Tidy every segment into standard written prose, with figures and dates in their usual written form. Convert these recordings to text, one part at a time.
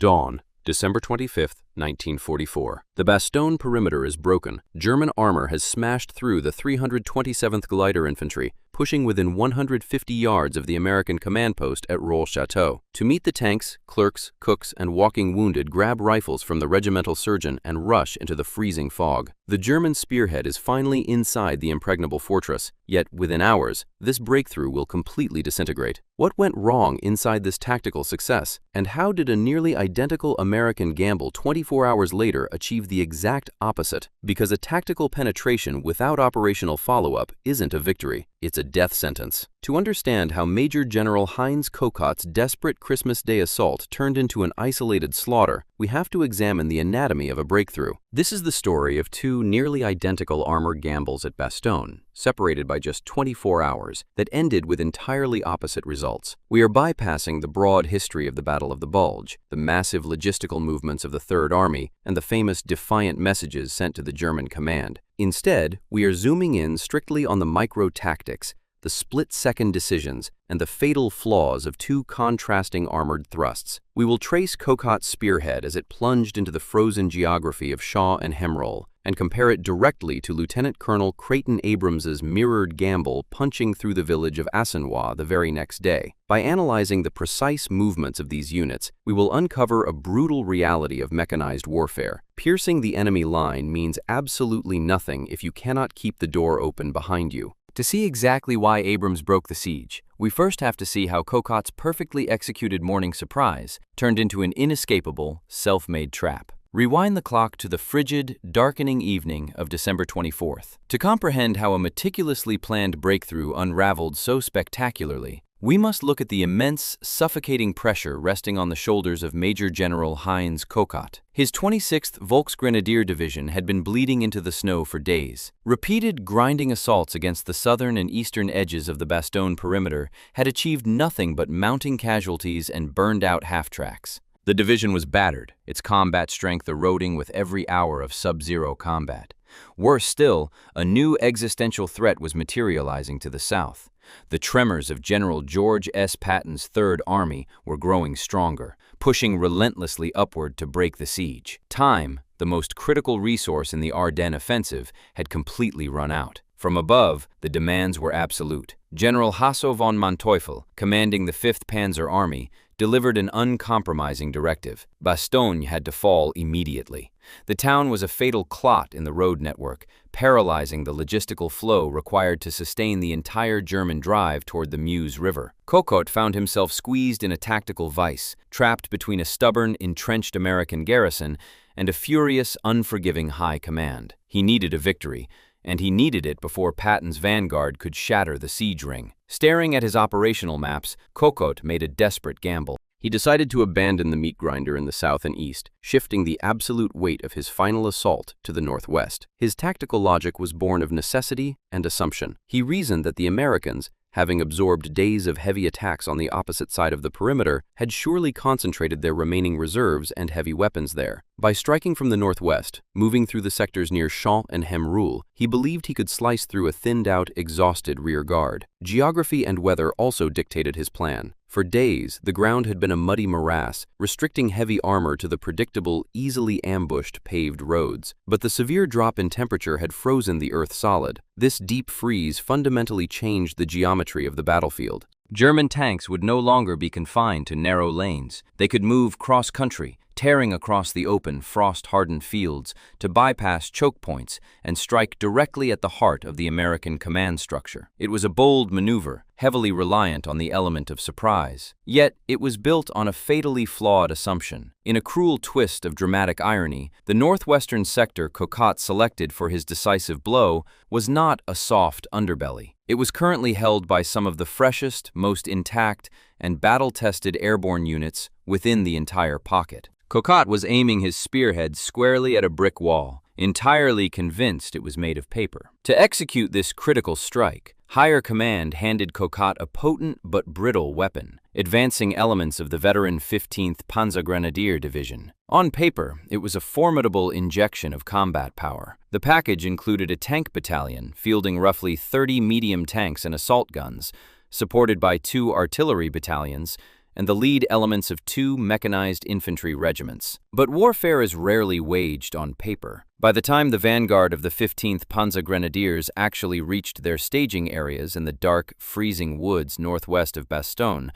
Dawn, December 25, 1944. The Bastogne perimeter is broken. German armor has smashed through the 327th Glider Infantry, pushing within 150 yards of the American command post at Rolle Chateau. To meet the tanks, clerks, cooks, and walking wounded grab rifles from the regimental surgeon and rush into the freezing fog. The German spearhead is finally inside the impregnable fortress, yet within hours, this breakthrough will completely disintegrate. What went wrong inside this tactical success? And how did a nearly identical American gamble 24 hours later achieve the exact opposite? Because a tactical penetration without operational follow-up isn't a victory, it's a death sentence. To understand how Major General Heinz Kokott's desperate Christmas Day assault turned into an isolated slaughter, we have to examine the anatomy of a breakthrough. This is the story of two nearly identical armored gambles at Bastogne, separated by just 24 hours, that ended with entirely opposite results. We are bypassing the broad history of the Battle of the Bulge, the massive logistical movements of the Third Army, and the famous defiant messages sent to the German command. Instead, we are zooming in strictly on the micro-tactics, the split-second decisions, and the fatal flaws of two contrasting armored thrusts. We will trace Kokott's spearhead as it plunged into the frozen geography of Shaw and Hemroll, and compare it directly to Lieutenant Colonel Creighton Abrams's mirrored gamble punching through the village of Assenois the very next day. By analyzing the precise movements of these units, we will uncover a brutal reality of mechanized warfare. Piercing the enemy line means absolutely nothing if you cannot keep the door open behind you. To see exactly why Abrams broke the siege, we first have to see how Kokott's perfectly executed morning surprise turned into an inescapable, self-made trap. Rewind the clock to the frigid, darkening evening of December 24th. To comprehend how a meticulously planned breakthrough unraveled so spectacularly, we must look at the immense, suffocating pressure resting on the shoulders of Major General Heinz Kokott. His 26th Volksgrenadier Division had been bleeding into the snow for days. Repeated grinding assaults against the southern and eastern edges of the Bastogne perimeter had achieved nothing but mounting casualties and burned-out half-tracks. The division was battered, its combat strength eroding with every hour of sub-zero combat. Worse still, a new existential threat was materializing to the south. The tremors of General George S. Patton's Third Army were growing stronger, pushing relentlessly upward to break the siege. Time, the most critical resource in the Ardennes offensive, had completely run out. From above, the demands were absolute. General Hasso von Manteuffel, commanding the 5th Panzer Army, delivered an uncompromising directive. Bastogne had to fall immediately. The town was a fatal clot in the road network, paralyzing the logistical flow required to sustain the entire German drive toward the Meuse River. Kokott found himself squeezed in a tactical vice, trapped between a stubborn, entrenched American garrison and a furious, unforgiving high command. He needed a victory, and he needed it before Patton's vanguard could shatter the siege ring. Staring at his operational maps, Kokott made a desperate gamble. He decided to abandon the meat grinder in the south and east, shifting the absolute weight of his final assault to the northwest. His tactical logic was born of necessity and assumption. He reasoned that the Americans, having absorbed days of heavy attacks on the opposite side of the perimeter, had surely concentrated their remaining reserves and heavy weapons there. By striking from the northwest, moving through the sectors near Champs and Hemroul, he believed he could slice through a thinned-out, exhausted rear guard. Geography and weather also dictated his plan. For days, the ground had been a muddy morass, restricting heavy armor to the predictable, easily ambushed paved roads. But the severe drop in temperature had frozen the earth solid. This deep freeze fundamentally changed the geometry of the battlefield. German tanks would no longer be confined to narrow lanes. They could move cross-country, tearing across the open, frost-hardened fields to bypass choke points and strike directly at the heart of the American command structure. It was a bold maneuver, heavily reliant on the element of surprise. Yet, it was built on a fatally flawed assumption. In a cruel twist of dramatic irony, the northwestern sector Kokott selected for his decisive blow was not a soft underbelly. It was currently held by some of the freshest, most intact, and battle-tested airborne units within the entire pocket. Kokott was aiming his spearhead squarely at a brick wall, entirely convinced it was made of paper. To execute this critical strike, higher command handed Kokott a potent but brittle weapon, advancing elements of the veteran 15th Panzergrenadier Division. On paper, it was a formidable injection of combat power. The package included a tank battalion fielding roughly 30 medium tanks and assault guns, supported by 2 artillery battalions, and the lead elements of 2 mechanized infantry regiments. But warfare is rarely waged on paper. By the time the vanguard of the 15th Panzer Grenadiers actually reached their staging areas in the dark, freezing woods northwest of Bastogne,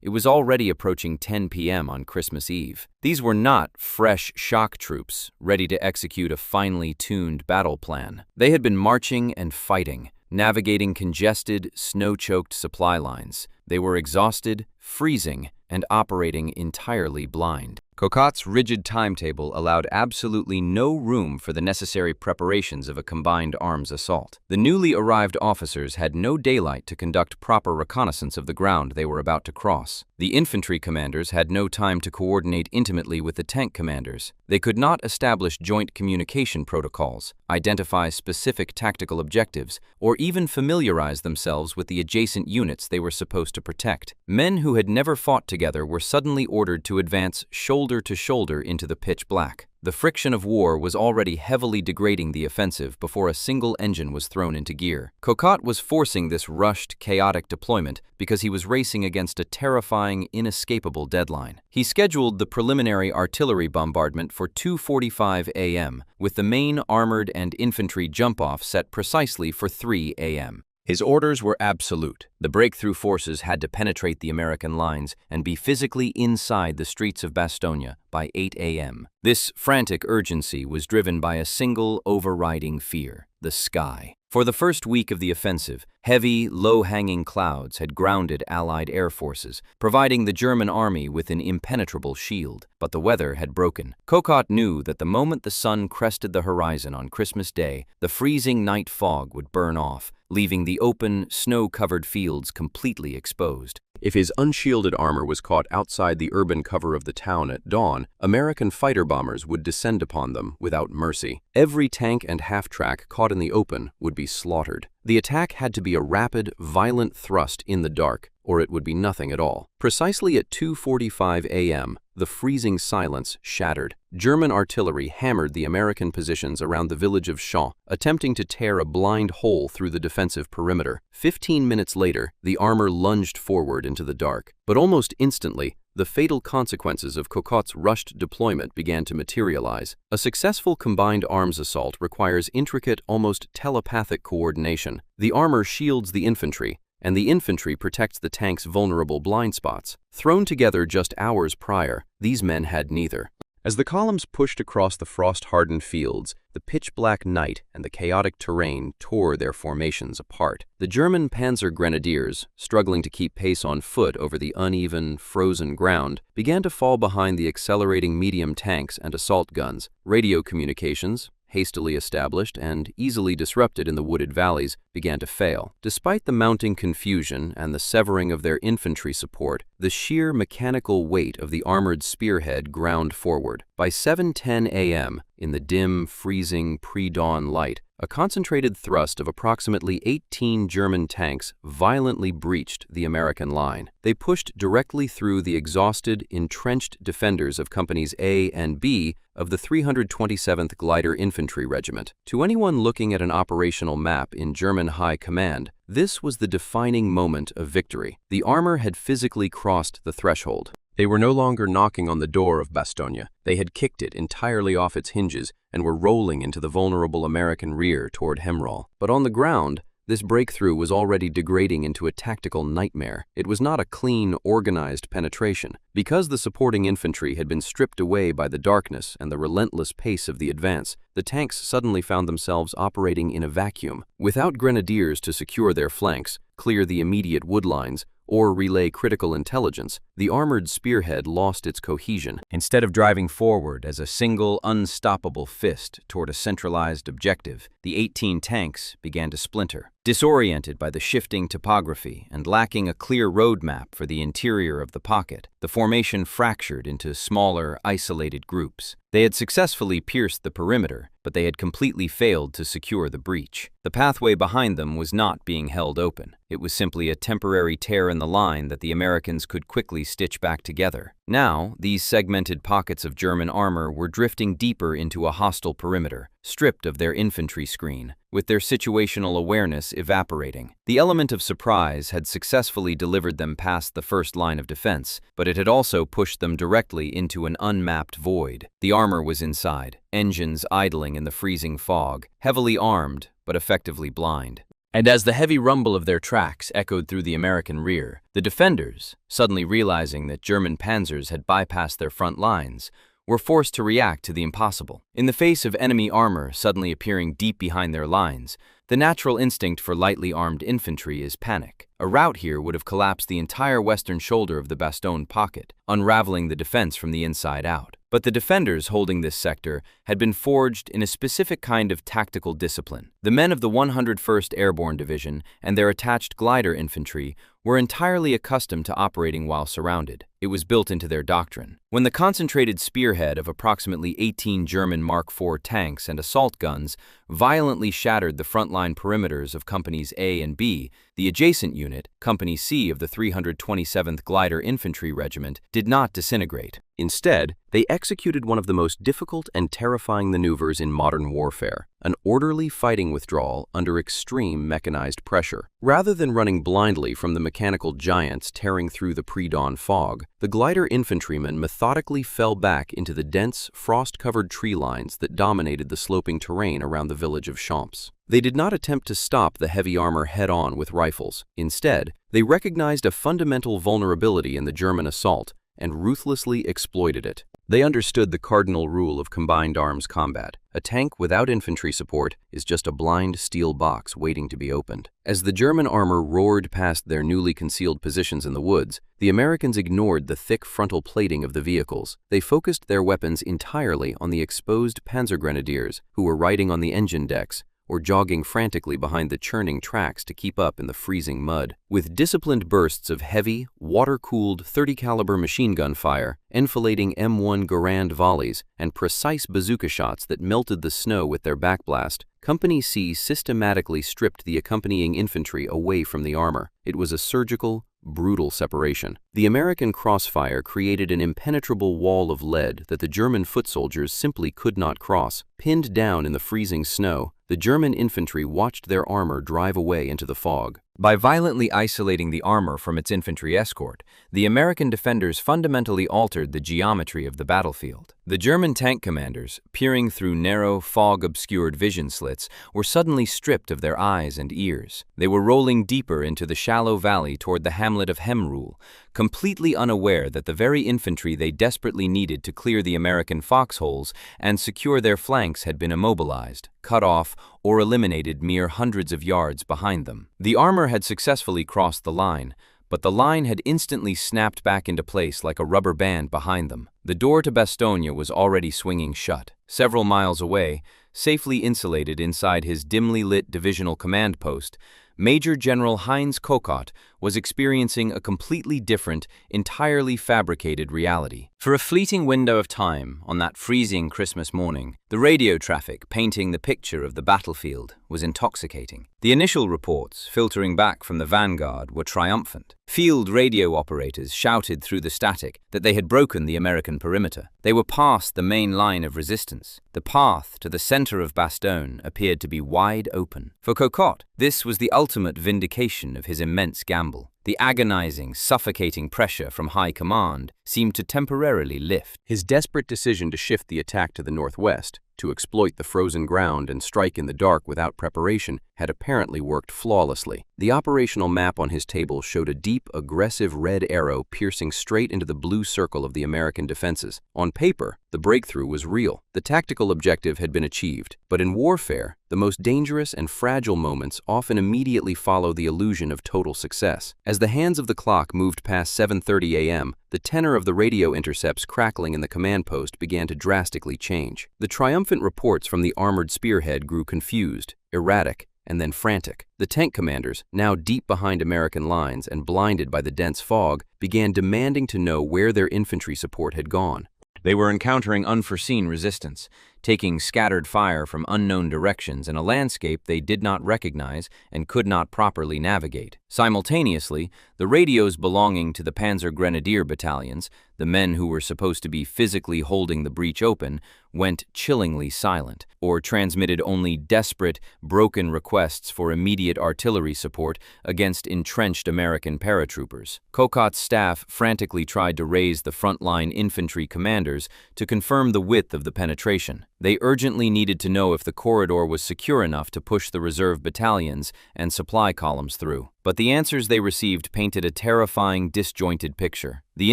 it was already approaching 10 p.m. on Christmas Eve. These were not fresh shock troops ready to execute a finely tuned battle plan. They had been marching and fighting, navigating congested, snow-choked supply lines. They were exhausted, freezing, and operating entirely blind. Kokott's rigid timetable allowed absolutely no room for the necessary preparations of a combined arms assault. The newly arrived officers had no daylight to conduct proper reconnaissance of the ground they were about to cross. The infantry commanders had no time to coordinate intimately with the tank commanders. They could not establish joint communication protocols, identify specific tactical objectives, or even familiarize themselves with the adjacent units they were supposed to protect. Men who had never fought together were suddenly ordered to advance shoulder to shoulder into the pitch black. The friction of war was already heavily degrading the offensive before a single engine was thrown into gear. Kokott was forcing this rushed, chaotic deployment because he was racing against a terrifying, inescapable deadline. He scheduled the preliminary artillery bombardment for 2:45 a.m., with the main armored and infantry jump-off set precisely for 3 a.m. His orders were absolute. The breakthrough forces had to penetrate the American lines and be physically inside the streets of Bastogne by 8 a.m. This frantic urgency was driven by a single overriding fear: the sky. For the first week of the offensive, heavy, low-hanging clouds had grounded Allied air forces, providing the German army with an impenetrable shield. But the weather had broken. Kokott knew that the moment the sun crested the horizon on Christmas Day, the freezing night fog would burn off, leaving the open, snow-covered fields completely exposed. If his unshielded armor was caught outside the urban cover of the town at dawn, American fighter bombers would descend upon them without mercy. Every tank and half-track caught in the open would be slaughtered. The attack had to be a rapid, violent thrust in the dark, or it would be nothing at all. Precisely at 2:45 a.m., the freezing silence shattered. German artillery hammered the American positions around the village of Champs, attempting to tear a blind hole through the defensive perimeter. 15 minutes later, the armor lunged forward into the dark. But almost instantly, the fatal consequences of Kokott's rushed deployment began to materialize. A successful combined arms assault requires intricate, almost telepathic coordination. The armor shields the infantry, and the infantry protects the tank's vulnerable blind spots. Thrown together just hours prior, these men had neither. As the columns pushed across the frost-hardened fields, the pitch-black night and the chaotic terrain tore their formations apart. The German Panzer Grenadiers, struggling to keep pace on foot over the uneven, frozen ground, began to fall behind the accelerating medium tanks and assault guns. Radio communications, hastily established and easily disrupted in the wooded valleys, began to fail. Despite the mounting confusion and the severing of their infantry support, the sheer mechanical weight of the armored spearhead ground forward. By 7:10 a.m., in the dim, freezing, pre-dawn light, a concentrated thrust of approximately 18 German tanks violently breached the American line. They pushed directly through the exhausted, entrenched defenders of Companies A and B of the 327th Glider Infantry Regiment. To anyone looking at an operational map in German High Command, this was the defining moment of victory. The armor had physically crossed the threshold. They were no longer knocking on the door of Bastogne. They had kicked it entirely off its hinges and were rolling into the vulnerable American rear toward Hemral. But on the ground, this breakthrough was already degrading into a tactical nightmare. It was not a clean, organized penetration. Because the supporting infantry had been stripped away by the darkness and the relentless pace of the advance, the tanks suddenly found themselves operating in a vacuum. Without grenadiers to secure their flanks, clear the immediate wood lines, or relay critical intelligence, the armored spearhead lost its cohesion. Instead of driving forward as a single, unstoppable fist toward a centralized objective, the 18 tanks began to splinter. Disoriented by the shifting topography and lacking a clear roadmap for the interior of the pocket, the formation fractured into smaller, isolated groups. They had successfully pierced the perimeter, but they had completely failed to secure the breach. The pathway behind them was not being held open. It was simply a temporary tear in the line that the Americans could quickly stitch back together. Now, these segmented pockets of German armor were drifting deeper into a hostile perimeter, stripped of their infantry screen, with their situational awareness evaporating. The element of surprise had successfully delivered them past the first line of defense, but it had also pushed them directly into an unmapped void. The armor was inside, engines idling in the freezing fog, heavily armed but effectively blind. And as the heavy rumble of their tracks echoed through the American rear, the defenders, suddenly realizing that German panzers had bypassed their front lines, were forced to react to the impossible. In the face of enemy armor suddenly appearing deep behind their lines, the natural instinct for lightly armed infantry is panic. A rout here would have collapsed the entire western shoulder of the Bastogne pocket, unraveling the defense from the inside out. But the defenders holding this sector had been forged in a specific kind of tactical discipline. The men of the 101st Airborne Division and their attached glider infantry were entirely accustomed to operating while surrounded. It was built into their doctrine. When the concentrated spearhead of approximately 18 German Mark IV tanks and assault guns violently shattered the frontline perimeters of Companies A and B, the adjacent unit, Company C of the 327th Glider Infantry Regiment, did not disintegrate. Instead, they executed one of the most difficult and terrifying maneuvers in modern warfare, an orderly fighting withdrawal under extreme mechanized pressure. Rather than running blindly from the mechanical giants tearing through the pre-dawn fog, the glider infantrymen methodically fell back into the dense, frost-covered tree lines that dominated the sloping terrain around the village of Champs. They did not attempt to stop the heavy armor head-on with rifles. Instead, they recognized a fundamental vulnerability in the German assault and ruthlessly exploited it. They understood the cardinal rule of combined arms combat. A tank without infantry support is just a blind steel box waiting to be opened. As the German armor roared past their newly concealed positions in the woods, the Americans ignored the thick frontal plating of the vehicles. They focused their weapons entirely on the exposed panzer grenadiers who were riding on the engine decks or jogging frantically behind the churning tracks to keep up in the freezing mud. With disciplined bursts of heavy, water-cooled 30-caliber machine gun fire, enfilading M1 Garand volleys, and precise bazooka shots that melted the snow with their backblast, Company C systematically stripped the accompanying infantry away from the armor. It was a surgical, brutal separation. The American crossfire created an impenetrable wall of lead that the German foot soldiers simply could not cross. Pinned down in the freezing snow, the German infantry watched their armor drive away into the fog. By violently isolating the armor from its infantry escort, the American defenders fundamentally altered the geometry of the battlefield. The German tank commanders, peering through narrow, fog-obscured vision slits, were suddenly stripped of their eyes and ears. They were rolling deeper into the shallow valley toward the hamlet of Hemrul, completely unaware that the very infantry they desperately needed to clear the American foxholes and secure their flanks had been immobilized, cut off, or eliminated mere hundreds of yards behind them. The armor had successfully crossed the line, but the line had instantly snapped back into place like a rubber band behind them. The door to Bastogne was already swinging shut. Several miles away, safely insulated inside his dimly lit divisional command post, Major General Heinz Kokott was experiencing a completely different, entirely fabricated reality. For a fleeting window of time on that freezing Christmas morning, the radio traffic painting the picture of the battlefield was intoxicating. The initial reports, filtering back from the vanguard, were triumphant. Field radio operators shouted through the static that they had broken the American perimeter. They were past the main line of resistance. The path to the center of Bastogne appeared to be wide open. For Kokott, this was the ultimate vindication of his immense gamble. The agonizing, suffocating pressure from high command seemed to temporarily lift. His desperate decision to shift the attack to the northwest, to exploit the frozen ground and strike in the dark without preparation, had apparently worked flawlessly. The operational map on his table showed a deep, aggressive red arrow piercing straight into the blue circle of the American defenses. On paper, the breakthrough was real. The tactical objective had been achieved. But in warfare, the most dangerous and fragile moments often immediately follow the illusion of total success. As the hands of the clock moved past 7:30 a.m., the tenor of the radio intercepts crackling in the command post began to drastically change. The triumphant reports from the armored spearhead grew confused, erratic, and then frantic. The tank commanders, now deep behind American lines and blinded by the dense fog, began demanding to know where their infantry support had gone. They were encountering unforeseen resistance. taking scattered fire from unknown directions in a landscape they did not recognize and could not properly navigate. Simultaneously, the radios belonging to the Panzer Grenadier battalions, the men who were supposed to be physically holding the breach open, went chillingly silent, or transmitted only desperate, broken requests for immediate artillery support against entrenched American paratroopers. Kokott's staff frantically tried to raise the frontline infantry commanders to confirm the width of the penetration. They urgently needed to know if the corridor was secure enough to push the reserve battalions and supply columns through. But the answers they received painted a terrifying, disjointed picture. The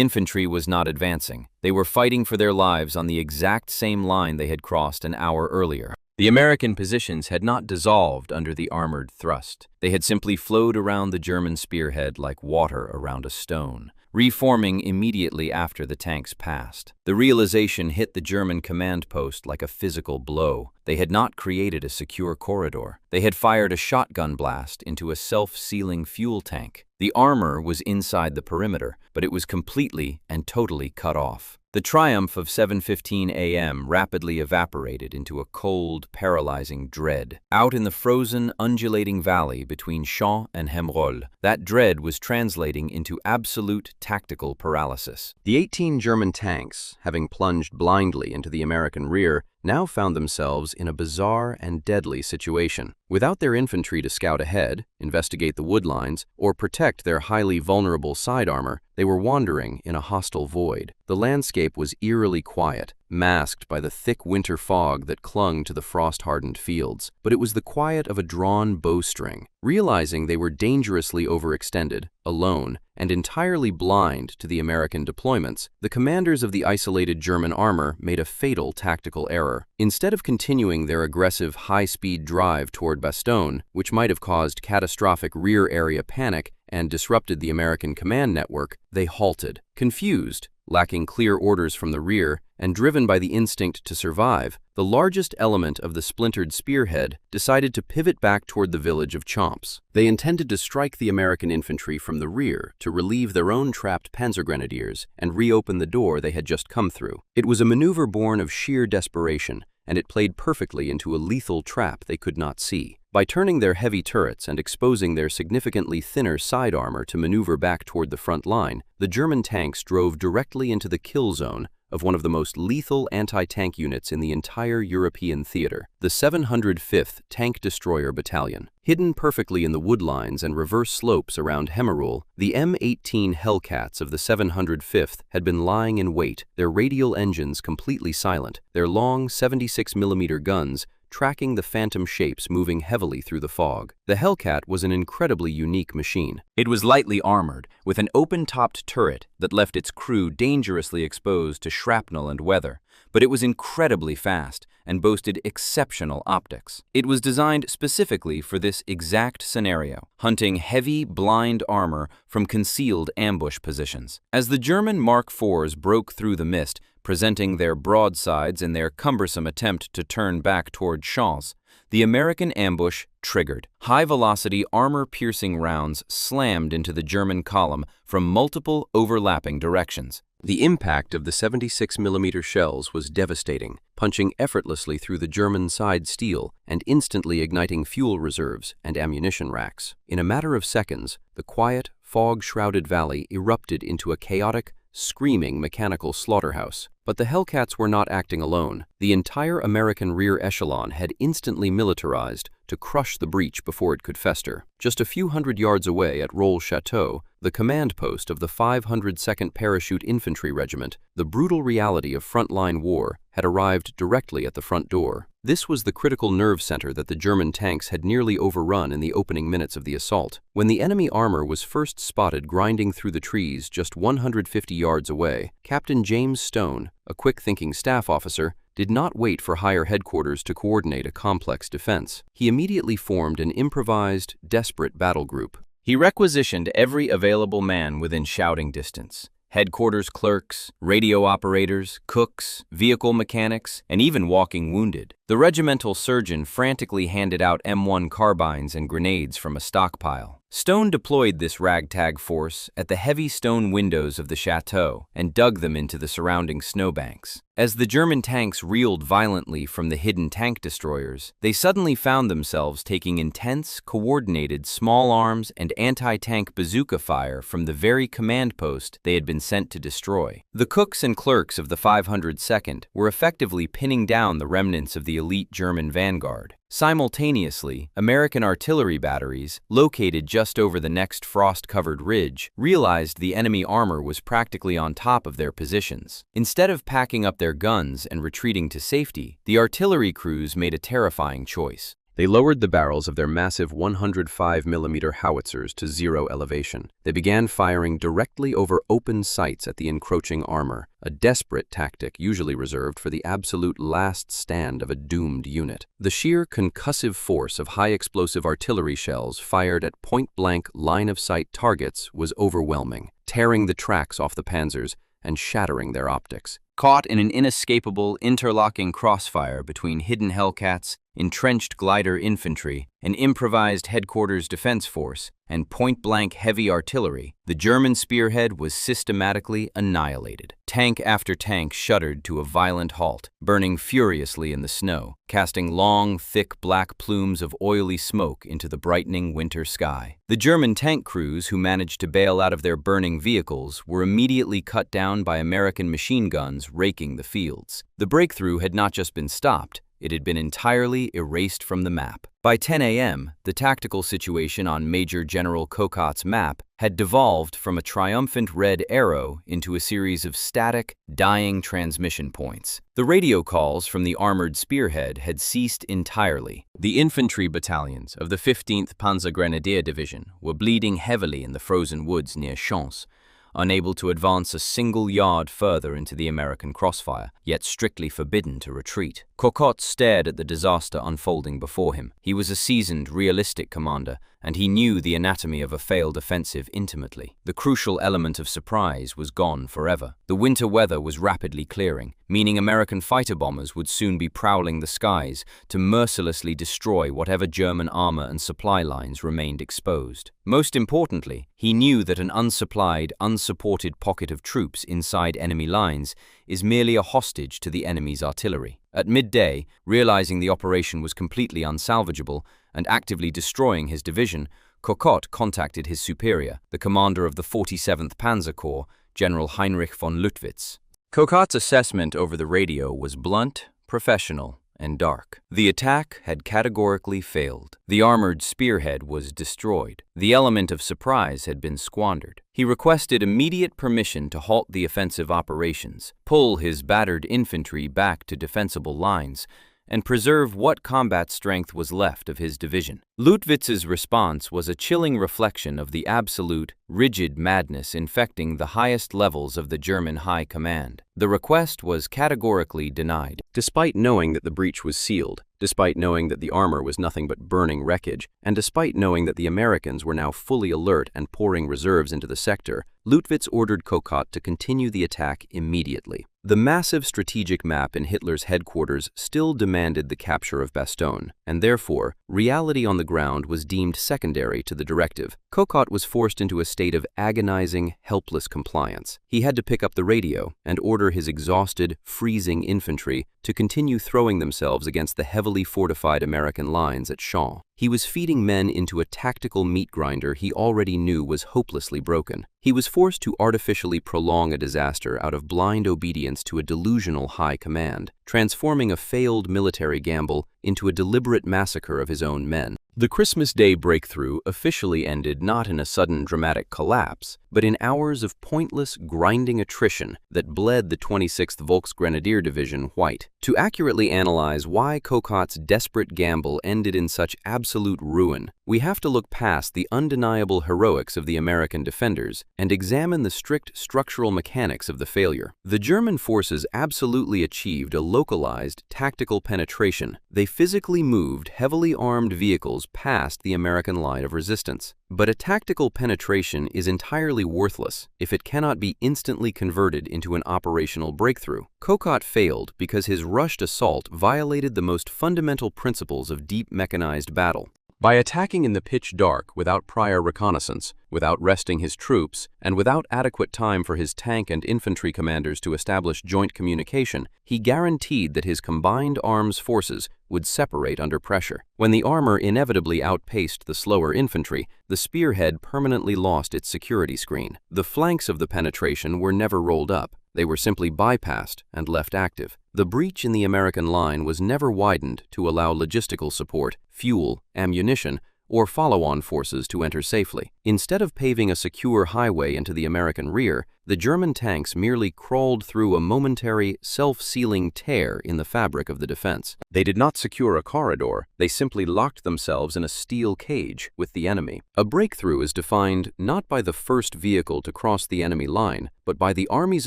infantry was not advancing. They were fighting for their lives on the exact same line they had crossed an hour earlier. The American positions had not dissolved under the armored thrust. They had simply flowed around the German spearhead like water around a stone, reforming immediately after the tanks passed. The realization hit the German command post like a physical blow. They had not created a secure corridor. They had fired a shotgun blast into a self-sealing fuel tank. The armor was inside the perimeter, but it was completely and totally cut off. The triumph of 7:15 a.m. rapidly evaporated into a cold, paralyzing dread. Out in the frozen, undulating valley between Champs and Hemerol, that dread was translating into absolute tactical paralysis. The 18 German tanks, having plunged blindly into the American rear, now found themselves in a bizarre and deadly situation. Without their infantry to scout ahead, investigate the wood lines, or protect their highly vulnerable side armor, they were wandering in a hostile void. The landscape was eerily quiet, masked by the thick winter fog that clung to the frost-hardened fields. But it was the quiet of a drawn bowstring. Realizing they were dangerously overextended, alone, and entirely blind to the American deployments, the commanders of the isolated German armor made a fatal tactical error. Instead of continuing their aggressive high-speed drive toward Bastogne, which might have caused catastrophic rear area panic and disrupted the American command network, they halted. Confused, lacking clear orders from the rear, and driven by the instinct to survive, the largest element of the splintered spearhead decided to pivot back toward the village of Champs. They intended to strike the American infantry from the rear to relieve their own trapped Panzer Grenadiers and reopen the door they had just come through. It was a maneuver born of sheer desperation, and it played perfectly into a lethal trap they could not see. By turning their heavy turrets and exposing their significantly thinner side armor to maneuver back toward the front line, the German tanks drove directly into the kill zone of one of the most lethal anti-tank units in the entire European theater, the 705th Tank Destroyer Battalion. Hidden perfectly in the wood lines and reverse slopes around Hemerol, the M18 Hellcats of the 705th had been lying in wait, their radial engines completely silent, their long 76mm guns tracking the phantom shapes moving heavily through the fog. The Hellcat was an incredibly unique machine. It was lightly armored, with an open-topped turret that left its crew dangerously exposed to shrapnel and weather, but it was incredibly fast and boasted exceptional optics. It was designed specifically for this exact scenario, hunting heavy, blind armor from concealed ambush positions. As the German Mark IVs broke through the mist, presenting their broadsides in their cumbersome attempt to turn back toward Champs, the American ambush triggered. High-velocity, armor-piercing rounds slammed into the German column from multiple overlapping directions. The impact of the 76mm shells was devastating, punching effortlessly through the German side steel and instantly igniting fuel reserves and ammunition racks. In a matter of seconds, the quiet, fog-shrouded valley erupted into a chaotic, screaming mechanical slaughterhouse. But the Hellcats were not acting alone. The entire American rear echelon had instantly militarized to crush the breach before it could fester. Just a few hundred yards away at Rolle Chateau, the command post of the 502nd Parachute Infantry Regiment, the brutal reality of frontline war had arrived directly at the front door. This was the critical nerve center that the German tanks had nearly overrun in the opening minutes of the assault. When the enemy armor was first spotted grinding through the trees just 150 yards away, Captain James Stone, a quick-thinking staff officer, did not wait for higher headquarters to coordinate a complex defense. He immediately formed an improvised, desperate battle group. He requisitioned every available man within shouting distance. Headquarters clerks, radio operators, cooks, vehicle mechanics, and even walking wounded. The regimental surgeon frantically handed out M1 carbines and grenades from a stockpile. Stone deployed this ragtag force at the heavy stone windows of the chateau and dug them into the surrounding snowbanks. As the German tanks reeled violently from the hidden tank destroyers, they suddenly found themselves taking intense, coordinated small arms and anti-tank bazooka fire from the very command post they had been sent to destroy. The cooks and clerks of the 502nd were effectively pinning down the remnants of the elite German vanguard. Simultaneously, American artillery batteries, located just over the next frost-covered ridge, realized the enemy armor was practically on top of their positions. Instead of packing up their guns and retreating to safety, the artillery crews made a terrifying choice. They lowered the barrels of their massive 105mm howitzers to zero elevation. They began firing directly over open sights at the encroaching armor, a desperate tactic usually reserved for the absolute last stand of a doomed unit. The sheer concussive force of high-explosive artillery shells fired at point-blank line-of-sight targets was overwhelming, tearing the tracks off the panzers and shattering their optics. Caught in an inescapable, interlocking crossfire between hidden Hellcats, entrenched glider infantry, an improvised headquarters defense force, and point-blank heavy artillery, the German spearhead was systematically annihilated. Tank after tank shuddered to a violent halt, burning furiously in the snow, casting long, thick black plumes of oily smoke into the brightening winter sky. The German tank crews who managed to bail out of their burning vehicles were immediately cut down by American machine guns raking the fields. The breakthrough had not just been stopped, it had been entirely erased from the map. By 10 a.m., the tactical situation on Major General Kokott's map had devolved from a triumphant red arrow into a series of static, dying transmission points. The radio calls from the armored spearhead had ceased entirely. The infantry battalions of the 15th Panzer Grenadier Division were bleeding heavily in the frozen woods near Chance, unable to advance a single yard further into the American crossfire, yet strictly forbidden to retreat. Kokott stared at the disaster unfolding before him. He was a seasoned, realistic commander, and he knew the anatomy of a failed offensive intimately. The crucial element of surprise was gone forever. The winter weather was rapidly clearing, meaning American fighter bombers would soon be prowling the skies to mercilessly destroy whatever German armor and supply lines remained exposed. Most importantly, he knew that an unsupplied, unsupported pocket of troops inside enemy lines is merely a hostage to the enemy's artillery. At midday, realizing the operation was completely unsalvageable and actively destroying his division, Kokott contacted his superior, the commander of the 47th Panzer Corps, General Heinrich von Luttwitz. Kokott's assessment over the radio was blunt, professional, and dark. The attack had categorically failed. The armored spearhead was destroyed. The element of surprise had been squandered. He requested immediate permission to halt the offensive operations, pull his battered infantry back to defensible lines, and preserve what combat strength was left of his division. Luttwitz's response was a chilling reflection of the absolute, rigid madness infecting the highest levels of the German high command. The request was categorically denied. Despite knowing that the breach was sealed, despite knowing that the armor was nothing but burning wreckage, and despite knowing that the Americans were now fully alert and pouring reserves into the sector, Luttwitz ordered Kokott to continue the attack immediately. The massive strategic map in Hitler's headquarters still demanded the capture of Bastogne, and therefore, reality on the ground was deemed secondary to the directive. Kokott was forced into a state of agonizing, helpless compliance. He had to pick up the radio and order his exhausted, freezing infantry to continue throwing themselves against the heavily fortified American lines at Chance. He was feeding men into a tactical meat grinder he already knew was hopelessly broken. He was forced to artificially prolong a disaster out of blind obedience to a delusional high command, transforming a failed military gamble into a deliberate massacre of his own men. The Christmas Day breakthrough officially ended not in a sudden dramatic collapse, but in hours of pointless, grinding attrition that bled the 26th Volksgrenadier Division white. To accurately analyze why Kokott's desperate gamble ended in such absolute ruin, we have to look past the undeniable heroics of the American defenders and examine the strict structural mechanics of the failure. The German forces absolutely achieved a localized, tactical penetration. They physically moved heavily armed vehicles past the American line of resistance. But a tactical penetration is entirely worthless if it cannot be instantly converted into an operational breakthrough. Kokott failed because his rushed assault violated the most fundamental principles of deep mechanized battle. By attacking in the pitch dark without prior reconnaissance, without resting his troops, and without adequate time for his tank and infantry commanders to establish joint communication, he guaranteed that his combined arms forces would separate under pressure. When the armor inevitably outpaced the slower infantry, the spearhead permanently lost its security screen. The flanks of the penetration were never rolled up. They were simply bypassed and left active. The breach in the American line was never widened to allow logistical support, fuel, ammunition, or follow-on forces to enter safely. Instead of paving a secure highway into the American rear, the German tanks merely crawled through a momentary, self-sealing tear in the fabric of the defense. They did not secure a corridor, they simply locked themselves in a steel cage with the enemy. A breakthrough is defined not by the first vehicle to cross the enemy line, but by the Army's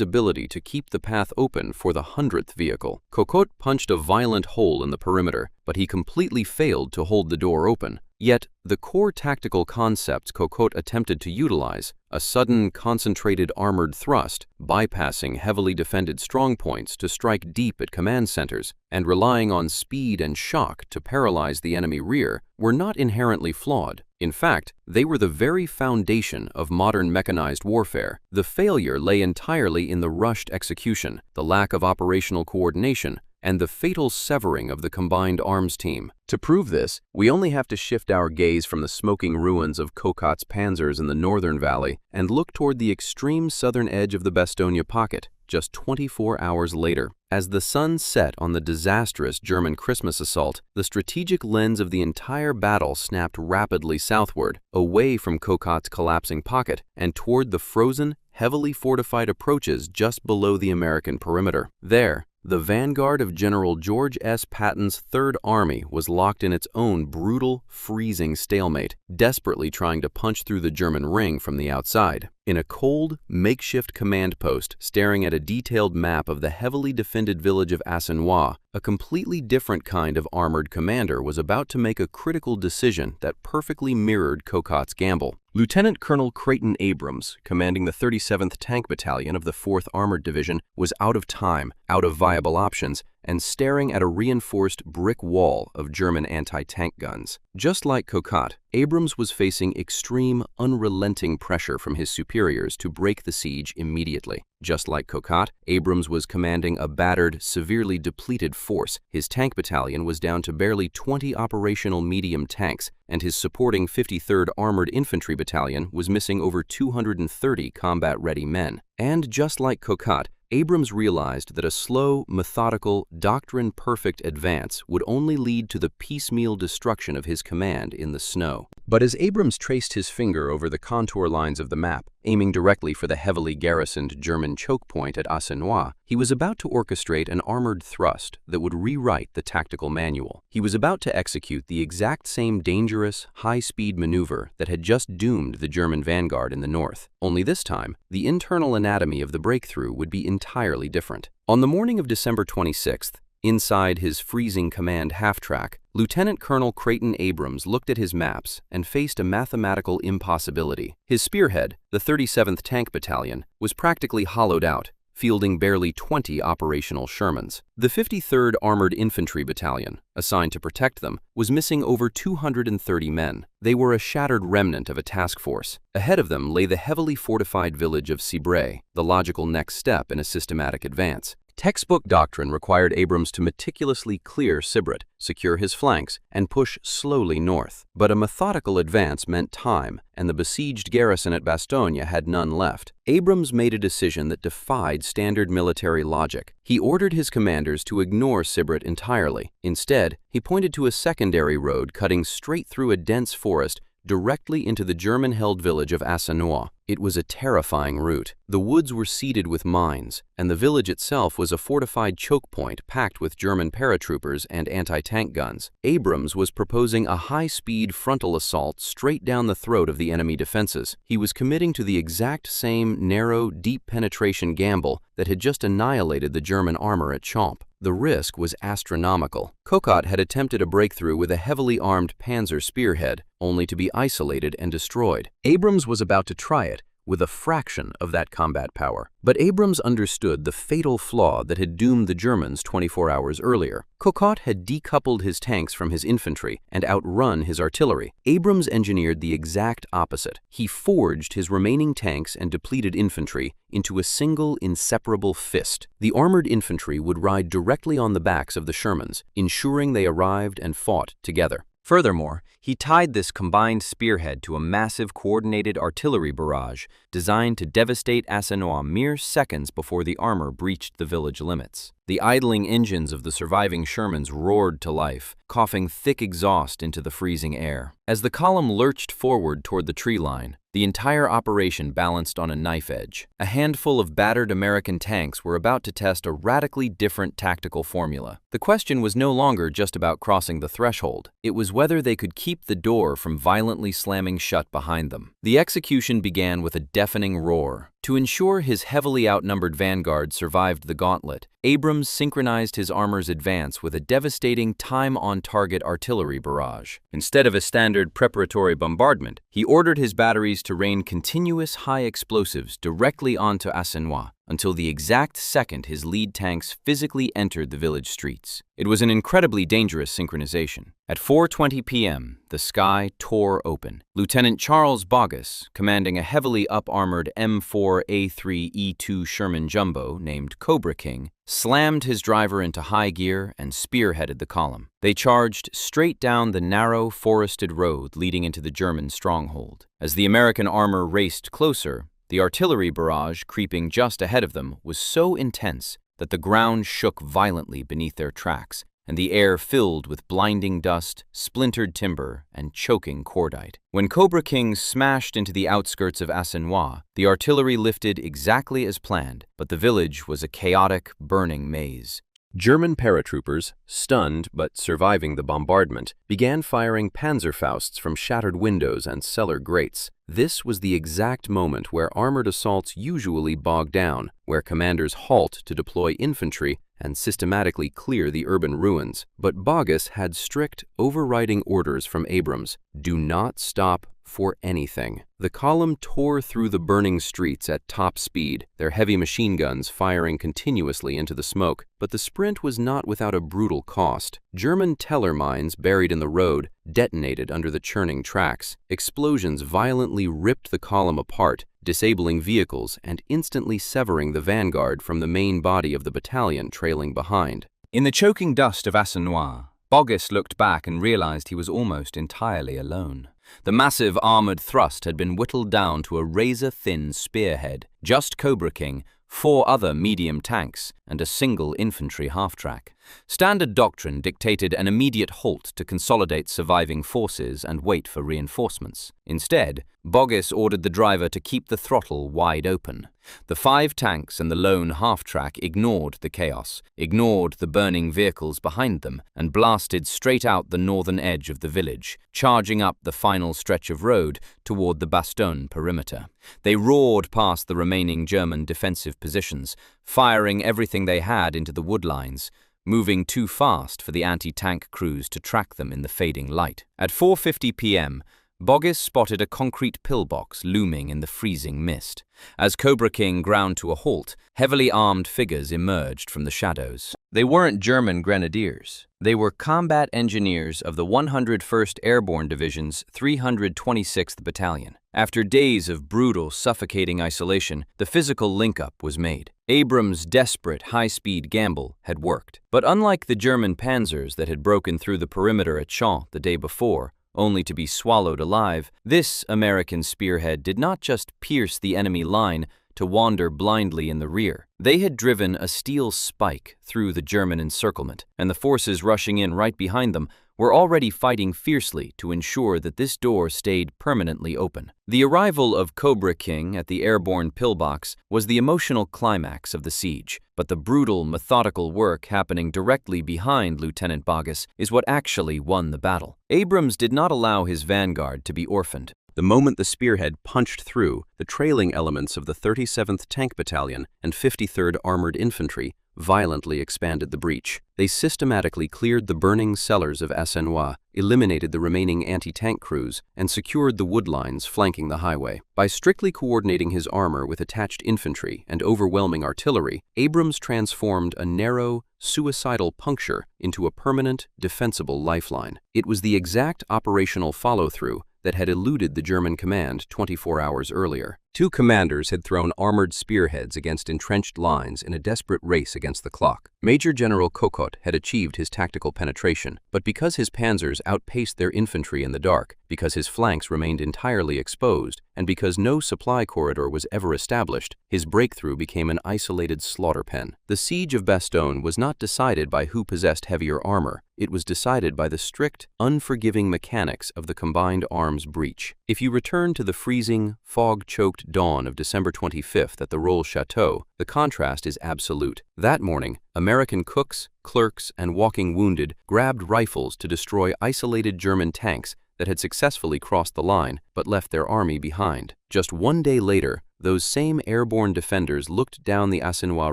ability to keep the path open for the 100th vehicle. Kokott punched a violent hole in the perimeter, but he completely failed to hold the door open. Yet, the core tactical concepts Kokott attempted to utilize, a sudden, concentrated armored thrust, bypassing heavily defended strongpoints to strike deep at command centers, and relying on speed and shock to paralyze the enemy rear, were not inherently flawed. In fact, they were the very foundation of modern mechanized warfare. The failure lay entirely in the rushed execution, the lack of operational coordination, and the fatal severing of the combined arms team. To prove this, we only have to shift our gaze from the smoking ruins of Kokott's panzers in the northern valley and look toward the extreme southern edge of the Bastogne pocket, just 24 hours later. As the sun set on the disastrous German Christmas assault, the strategic lens of the entire battle snapped rapidly southward, away from Kokott's collapsing pocket and toward the frozen, heavily fortified approaches just below the American perimeter. There, the vanguard of General George S. Patton's Third Army was locked in its own brutal, freezing stalemate, desperately trying to punch through the German ring from the outside. In a cold, makeshift command post staring at a detailed map of the heavily defended village of Assenois, a completely different kind of armored commander was about to make a critical decision that perfectly mirrored Kokott's gamble. Lieutenant Colonel Creighton Abrams, commanding the 37th Tank Battalion of the 4th Armored Division, was out of time, out of viable options, and staring at a reinforced brick wall of German anti-tank guns. Just like Kokott, Abrams was facing extreme, unrelenting pressure from his superiors to break the siege immediately. Just like Kokott, Abrams was commanding a battered, severely depleted force. His tank battalion was down to barely 20 operational medium tanks, and his supporting 53rd Armored Infantry Battalion was missing over 230 combat-ready men. And just like Kokott, Abrams realized that a slow, methodical, doctrine-perfect advance would only lead to the piecemeal destruction of his command in the snow. But as Abrams traced his finger over the contour lines of the map, aiming directly for the heavily garrisoned German choke point at Assenois, he was about to orchestrate an armored thrust that would rewrite the tactical manual. He was about to execute the exact same dangerous, high-speed maneuver that had just doomed the German vanguard in the north. Only this time, the internal anatomy of the breakthrough would be entirely different. On the morning of December 26th, inside his freezing command half-track, Lieutenant Colonel Creighton Abrams looked at his maps and faced a mathematical impossibility. His spearhead, the 37th Tank Battalion, was practically hollowed out, fielding barely 20 operational Shermans. The 53rd Armored Infantry Battalion, assigned to protect them, was missing over 230 men. They were a shattered remnant of a task force. Ahead of them lay the heavily fortified village of Cobra, the logical next step in a systematic advance. Textbook doctrine required Abrams to meticulously clear Cobra, secure his flanks, and push slowly north. But a methodical advance meant time, and the besieged garrison at Bastogne had none left. Abrams made a decision that defied standard military logic. He ordered his commanders to ignore Cobra entirely. Instead, he pointed to a secondary road cutting straight through a dense forest directly into the German-held village of Assenois. It was a terrifying route. The woods were seeded with mines, and the village itself was a fortified choke point packed with German paratroopers and anti-tank guns. Abrams was proposing a high-speed frontal assault straight down the throat of the enemy defenses. He was committing to the exact same narrow, deep penetration gamble that had just annihilated the German armor at Champs. The risk was astronomical. Kokott had attempted a breakthrough with a heavily armed Panzer spearhead, only to be isolated and destroyed. Abrams was about to try it with a fraction of that combat power. But Abrams understood the fatal flaw that had doomed the Germans 24 hours earlier. Kokott had decoupled his tanks from his infantry and outrun his artillery. Abrams engineered the exact opposite. He forged his remaining tanks and depleted infantry into a single inseparable fist. The armored infantry would ride directly on the backs of the Shermans, ensuring they arrived and fought together. Furthermore, he tied this combined spearhead to a massive coordinated artillery barrage designed to devastate Assenois mere seconds before the armor breached the village limits. The idling engines of the surviving Shermans roared to life, coughing thick exhaust into the freezing air. As the column lurched forward toward the tree line, the entire operation balanced on a knife edge. A handful of battered American tanks were about to test a radically different tactical formula. The question was no longer just about crossing the threshold. It was whether they could keep the door from violently slamming shut behind them. The execution began with a deafening roar. To ensure his heavily outnumbered vanguard survived the gauntlet, Abrams synchronized his armor's advance with a devastating time-on-target artillery barrage. Instead of a standard preparatory bombardment, he ordered his batteries to rain continuous high explosives directly onto Assenois, until the exact second his lead tanks physically entered the village streets. It was an incredibly dangerous synchronization. At 4:20 p.m., the sky tore open. Lieutenant Charles Bulge, commanding a heavily up-armored M4A3E2 Sherman jumbo named Cobra King, slammed his driver into high gear and spearheaded the column. They charged straight down the narrow, forested road leading into the German stronghold. As the American armor raced closer, the artillery barrage creeping just ahead of them was so intense that the ground shook violently beneath their tracks, and the air filled with blinding dust, splintered timber, and choking cordite. When Cobra King smashed into the outskirts of Assenois, the artillery lifted exactly as planned, but the village was a chaotic, burning maze. German paratroopers, stunned but surviving the bombardment, began firing Panzerfausts from shattered windows and cellar grates. This was the exact moment where armored assaults usually bog down, where commanders halt to deploy infantry and systematically clear the urban ruins. But Bulge had strict, overriding orders from Abrams: do not stop for anything. The column tore through the burning streets at top speed, their heavy machine guns firing continuously into the smoke. But the sprint was not without a brutal cost. German Teller mines buried in the road detonated under the churning tracks. Explosions violently ripped the column apart, disabling vehicles and instantly severing the vanguard from the main body of the battalion trailing behind. In the choking dust of Assenois, Bulge looked back and realized he was almost entirely alone. The massive armored thrust had been whittled down to a razor-thin spearhead, just Cobra King, 4 other medium tanks, and a single infantry half-track. Standard doctrine dictated an immediate halt to consolidate surviving forces and wait for reinforcements. Instead, Bulge ordered the driver to keep the throttle wide open. The 5 tanks and the lone half-track ignored the chaos, ignored the burning vehicles behind them, and blasted straight out the northern edge of the village, charging up the final stretch of road toward the Bastogne perimeter. They roared past the remaining German defensive positions, firing everything they had into the wood lines, moving too fast for the anti-tank crews to track them in the fading light. At 4:50 p.m., Bulge spotted a concrete pillbox looming in the freezing mist. As Cobra King ground to a halt, heavily armed figures emerged from the shadows. They weren't German grenadiers. They were combat engineers of the 101st Airborne Division's 326th Battalion. After days of brutal, suffocating isolation, the physical link-up was made. Abrams' desperate, high-speed gamble had worked. But unlike the German panzers that had broken through the perimeter at Champs the day before, only to be swallowed alive, this American spearhead did not just pierce the enemy line to wander blindly in the rear. They had driven a steel spike through the German encirclement, and the forces rushing in right behind them were already fighting fiercely to ensure that this door stayed permanently open. The arrival of Cobra King at the airborne pillbox was the emotional climax of the siege, but the brutal, methodical work happening directly behind Lieutenant Bulge is what actually won the battle. Abrams did not allow his vanguard to be orphaned. The moment the spearhead punched through, the trailing elements of the 37th Tank Battalion and 53rd Armored Infantry violently expanded the breach. They systematically cleared the burning cellars of Assenois, eliminated the remaining anti-tank crews, and secured the wood lines flanking the highway. By strictly coordinating his armor with attached infantry and overwhelming artillery, Abrams transformed a narrow, suicidal puncture into a permanent, defensible lifeline. It was the exact operational follow-through that had eluded the German command 24 hours earlier. Two commanders had thrown armored spearheads against entrenched lines in a desperate race against the clock. Major General Kokott had achieved his tactical penetration, but because his panzers outpaced their infantry in the dark, because his flanks remained entirely exposed, and because no supply corridor was ever established, his breakthrough became an isolated slaughter pen. The siege of Bastogne was not decided by who possessed heavier armor. It was decided by the strict, unforgiving mechanics of the combined arms breach. If you return to the freezing, fog-choked dawn of December 25th at the Rolle Chateau, the contrast is absolute. That morning, American cooks, clerks, and walking wounded grabbed rifles to destroy isolated German tanks that had successfully crossed the line but left their army behind. Just one day later, those same airborne defenders looked down the Assenois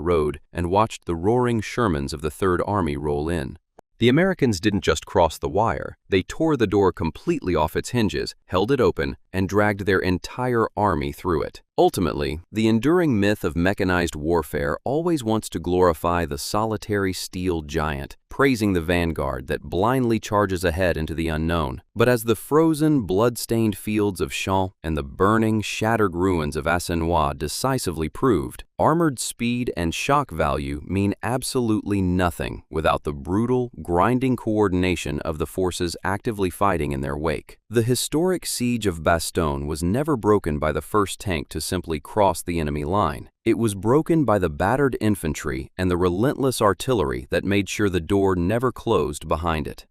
road and watched the roaring Shermans of the Third Army roll in. The Americans didn't just cross the wire, they tore the door completely off its hinges, held it open, and dragged their entire army through it. Ultimately, the enduring myth of mechanized warfare always wants to glorify the solitary steel giant, praising the vanguard that blindly charges ahead into the unknown. But as the frozen, blood-stained fields of Champs and the burning, shattered ruins of Assenois decisively proved, armored speed and shock value mean absolutely nothing without the brutal, grinding coordination of the forces actively fighting in their wake. The historic siege of Bastogne was never broken by the first tank to simply cross the enemy line. It was broken by the battered infantry and the relentless artillery that made sure the door never closed behind it.